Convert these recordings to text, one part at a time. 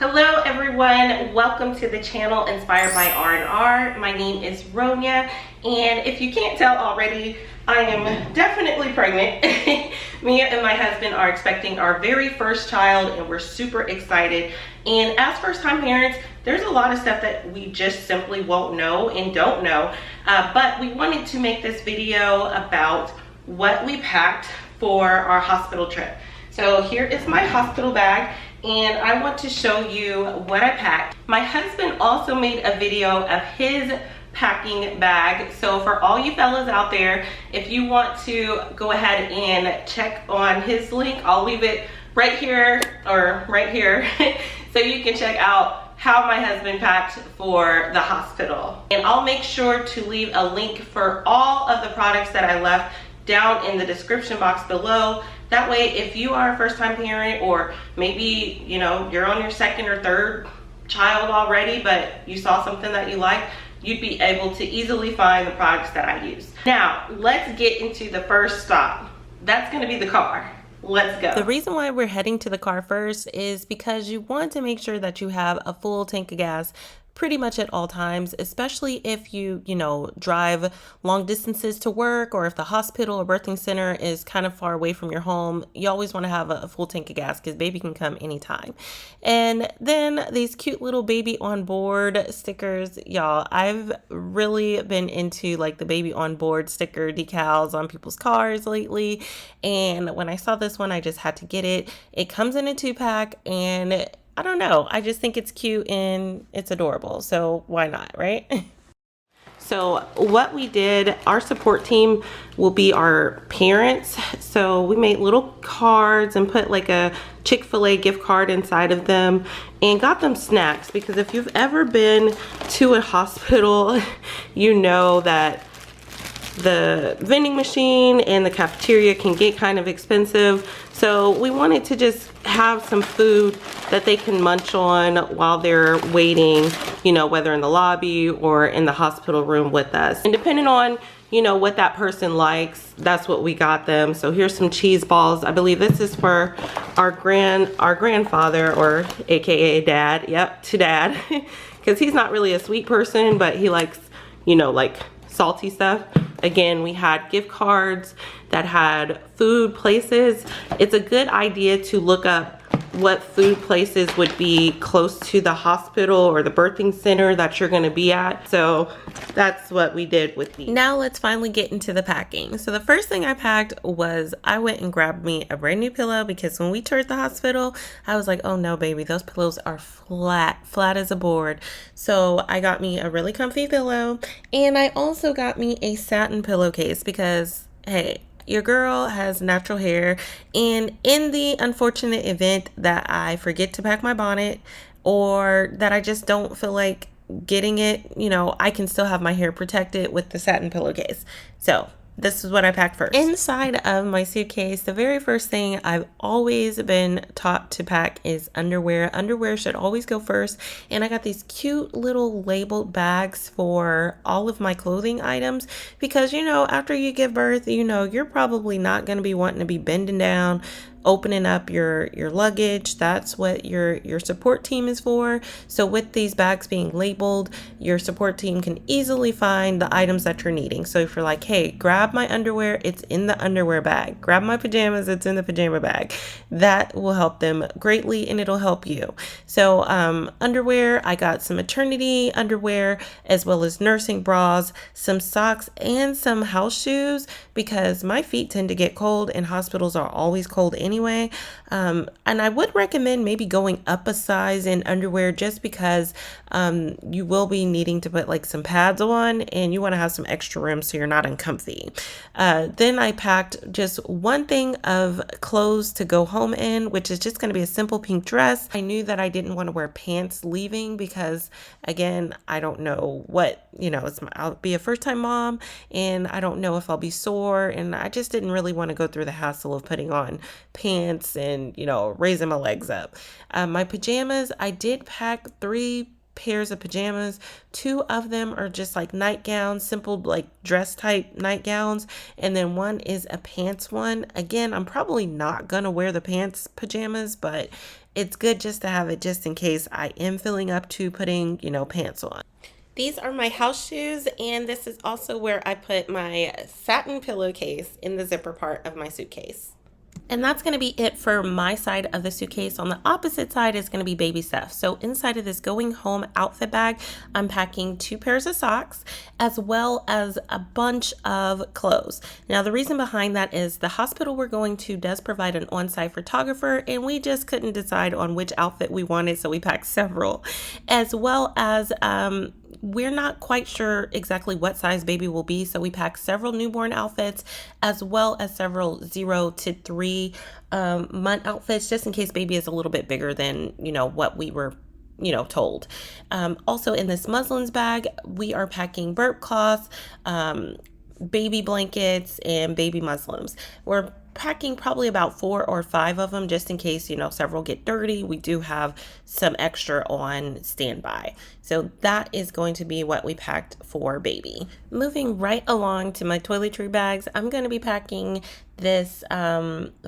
Hello everyone, welcome to the channel Inspired by R&R. My name is Ronya, and if you can't tell already, I am definitely pregnant. Me and my husband are expecting our very first child, and we're super excited. And as first-time parents, there's a lot of stuff that we just simply won't know and don't know. But we wanted to make this video about what we packed for our hospital trip. So here is my hospital bag, and I want to show you what I packed. My husband also made a video of his packing bag. So for all you fellas out there, if you want to go ahead and check on his link, I'll leave it right here or right here so you can check out how my husband packed for the hospital. And I'll make sure to leave a link for all of the products that I left down in the description box below. That way, if you are a first-time parent, or maybe you're on your second or third child already, but you saw something that you like, you'd be able to easily find the products that I use. Now, let's get into the first stop. That's gonna be the car. Let's go. The reason why we're heading to the car first is because you want to make sure that you have a full tank of gas pretty much at all times, especially if you drive long distances to work, or if the hospital or birthing center is kind of far away from your home. You always want to have a full tank of gas because baby can come anytime. And then these cute little baby on board stickers, y'all. I've really been into like the baby on board sticker decals on people's cars lately, and when I saw this one, I just had to get it. It comes in a 2-pack, and I don't know, I just think it's cute and it's adorable, so why not, right? So what we did, our support team will be our parents. So we made little cards and put like a Chick-fil-A gift card inside of them, and got them snacks, because if you've ever been to a hospital, you know that the vending machine and the cafeteria can get kind of expensive. So we wanted to just have some food that they can munch on while they're waiting, whether in the lobby or in the hospital room with us. And depending on, what that person likes, that's what we got them. So here's some cheese balls. I believe this is for our grandfather, or AKA dad. Yep, to dad. Because he's not really a sweet person, but he likes, like salty stuff. Again, we had gift cards that had food places. It's a good idea to look up what food places would be close to the hospital or the birthing center that you're going to be at. So that's what we did with these. Now let's finally get into the packing. So the first thing I packed was, I went and grabbed me a brand new pillow, because when we toured the hospital, I was like, oh no baby, those pillows are flat as a board. So I got me a really comfy pillow, and I also got me a satin pillowcase, because hey, your girl has natural hair, and in the unfortunate event that I forget to pack my bonnet, or that I just don't feel like getting it, I can still have my hair protected with the satin pillowcase. So this is what I packed first. Inside of my suitcase, the very first thing I've always been taught to pack is underwear. Underwear should always go first. And I got these cute little labeled bags for all of my clothing items, because, after you give birth, you're probably not going to be wanting to be bending down, opening up your luggage. That's what your support team is for. So with these bags being labeled, your support team can easily find the items that you're needing. So if you're like, hey, grab my underwear, it's in the underwear bag. Grab my pajamas, it's in the pajama bag. That will help them greatly, and it'll help you. So underwear, I got some maternity underwear, as well as nursing bras, some socks, and some house shoes, because my feet tend to get cold, and hospitals are always cold anyway. And I would recommend maybe going up a size in underwear, just because you will be needing to put like some pads on, and you want to have some extra room so you're not uncomfy. Then I packed just one thing of clothes to go home in, which is just going to be a simple pink dress. I knew that I didn't want to wear pants leaving, because again, I don't know what, I'll be a first-time mom, and I don't know if I'll be sore, and I just didn't really want to go through the hassle of putting on pants and raising my legs up. My pajamas, I did pack 3 pairs of pajamas. 2 of them are just like nightgowns, simple like dress type nightgowns, and then one is a pants one. Again, I'm probably not gonna wear the pants pajamas, but it's good just to have it just in case I am filling up to putting, pants on. These are my house shoes, and this is also where I put my satin pillowcase in the zipper part of my suitcase. And that's going to be it for my side of the suitcase. On the opposite side is going to be baby stuff. So inside of this going home outfit bag, I'm packing 2 pairs of socks as well as a bunch of clothes. Now, the reason behind that is the hospital we're going to does provide an on-site photographer, and we just couldn't decide on which outfit we wanted, so we packed several. As well as we're not quite sure exactly what size baby will be, so we packed several newborn outfits as well as several 0 to 3 month outfits, just in case baby is a little bit bigger than what we were told. Also in this muslins bag, we are packing burp cloths, baby blankets, and baby muslins. We're packing probably about 4 or 5 of them just in case several get dirty. We do have some extra on standby, so that is going to be what we packed for baby. Moving right along to my toiletry bags, I'm going to be packing this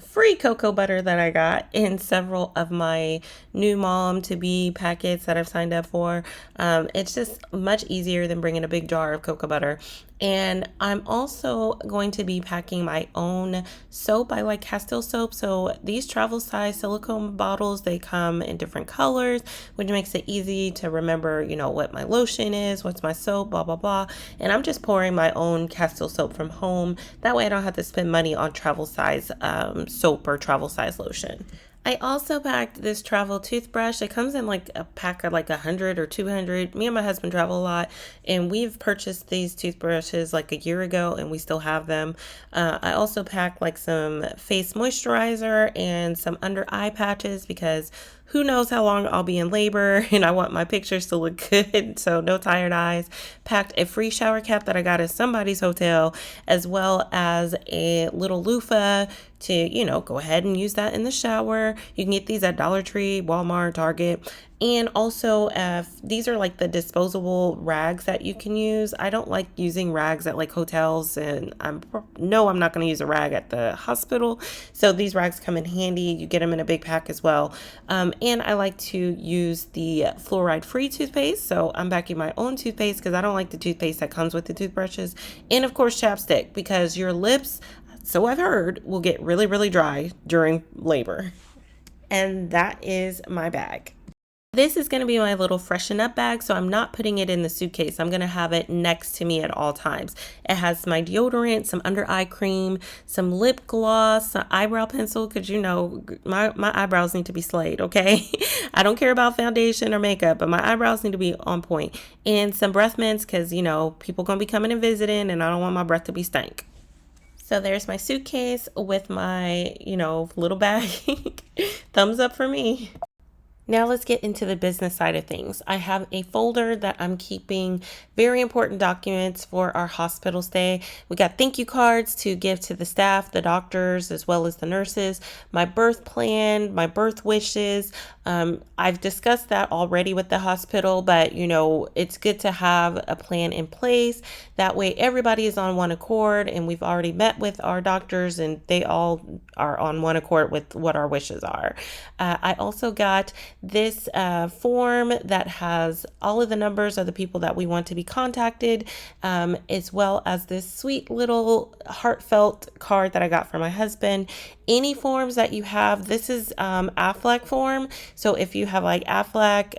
free cocoa butter that I got in several of my new mom to be packets that I've signed up for. It's just much easier than bringing a big jar of cocoa butter. And I'm also going to be packing my own soap. I like Castile soap. So these travel size silicone bottles, they come in different colors, which makes it easy to remember, what my lotion is, what's my soap, blah, blah, blah. And I'm just pouring my own Castile soap from home. That way I don't have to spend money on travel size soap or travel size lotion. I also packed this travel toothbrush. It comes in like a pack of like 100 or 200. Me and my husband travel a lot, and we've purchased these toothbrushes like a year ago, and we still have them. I also packed like some face moisturizer and some under eye patches because who knows how long I'll be in labor, and I want my pictures to look good, so no tired eyes. Packed a free shower cap that I got at somebody's hotel, as well as a little loofah to, go ahead and use that in the shower. You can get these at Dollar Tree, Walmart, Target. And also, these are like the disposable rags that you can use. I don't like using rags at like hotels, and I'm not going to use a rag at the hospital. So these rags come in handy. You get them in a big pack as well. And I like to use the fluoride-free toothpaste. So I'm backing my own toothpaste because I don't like the toothpaste that comes with the toothbrushes. And of course, chapstick, because your lips, so I've heard, will get really, really dry during labor. And that is my bag. This is going to be my little freshen up bag, so I'm not putting it in the suitcase. I'm going to have it next to me at all times. It has my deodorant, some under eye cream, some lip gloss, some eyebrow pencil, because my eyebrows need to be slayed, okay? I don't care about foundation or makeup, but my eyebrows need to be on point. And some breath mints, because, people going to be coming and visiting, and I don't want my breath to be stank. So there's my suitcase with my, little bag. Thumbs up for me. Now let's get into the business side of things. I have a folder that I'm keeping very important documents for our hospital stay. We got thank you cards to give to the staff, the doctors, as well as the nurses, my birth plan, my birth wishes. I've discussed that already with the hospital, but it's good to have a plan in place. That way everybody is on one accord, and we've already met with our doctors and they all are on one accord with what our wishes are. I also got this form that has all of the numbers of the people that we want to be contacted, as well as this sweet little heartfelt card that I got from my husband. Any forms that you have, this is Affleck form. So if you have like Affleck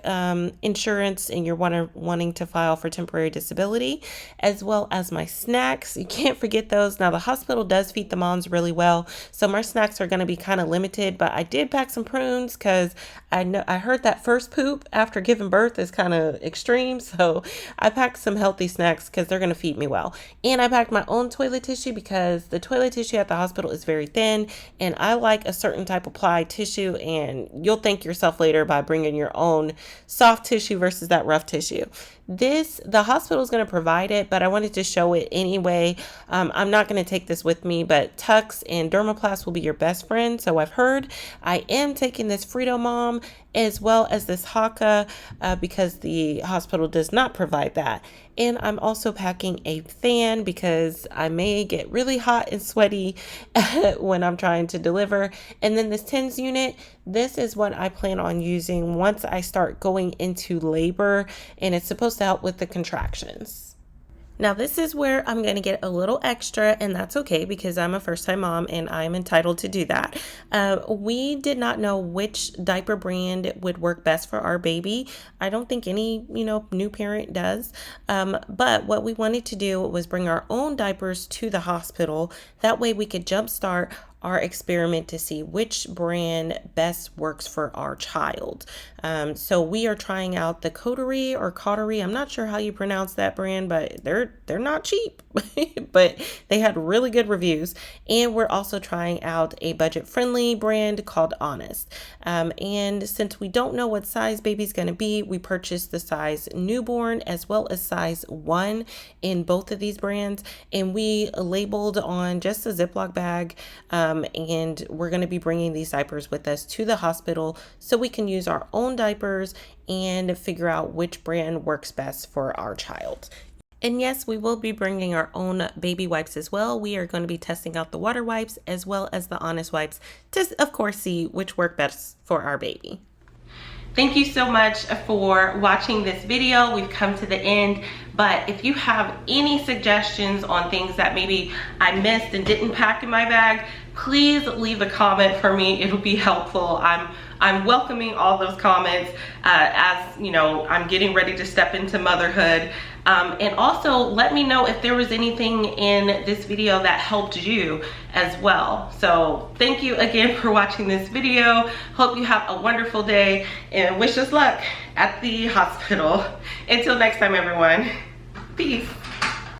insurance and you're wanting to file for temporary disability, as well as my snacks, you can't forget those. Now the hospital does feed the moms really well, so my snacks are going to be kind of limited, but I did pack some prunes because I heard that first poop after giving birth is kind of extreme, so I packed some healthy snacks because they're going to feed me well. And I packed my own toilet tissue because the toilet tissue at the hospital is very thin, and I like a certain type of ply tissue, and you'll thank yourself later by bringing your own soft tissue versus that rough tissue. The hospital is going to provide it, but I wanted to show it anyway. I'm not going to take this with me, but ThNks and Dermaplast will be your best friend. So I've heard. I am taking this Frito Mom as well as this haka because the hospital does not provide that. And I'm also packing a fan because I may get really hot and sweaty when I'm trying to deliver. And then this ThNks unit, this is what I plan on using once I start going into labor, and it's supposed to help with the contractions. Now this is where I'm going to get a little extra, and that's okay because I'm a first-time mom and I'm entitled to do that. We did not know which diaper brand would work best for our baby. I don't think any, new parent does. But what we wanted to do was bring our own diapers to the hospital. That way we could jumpstart our experiment to see which brand best works for our child. So we are trying out the Coterie or Cautery. I'm not sure how you pronounce that brand, but they're not cheap, but they had really good reviews. And we're also trying out a budget-friendly brand called Honest. And since we don't know what size baby's going to be, we purchased the size newborn as well as size 1 in both of these brands. And we labeled on just a Ziploc bag. And we're going to be bringing these diapers with us to the hospital so we can use our own diapers and figure out which brand works best for our child. And yes, we will be bringing our own baby wipes as well. We are going to be testing out the water wipes as well as the Honest wipes to, of course, see which work best for our baby. Thank you so much for watching this video. We've come to the end, but if you have any suggestions on things that maybe I missed and didn't pack in my bag, please leave a comment for me. It'll be helpful. I'm welcoming all those comments as I'm getting ready to step into motherhood. And also let me know if there was anything in this video that helped you as well. So thank you again for watching this video. Hope you have a wonderful day and wish us luck at the hospital. Until next time, everyone. Peace.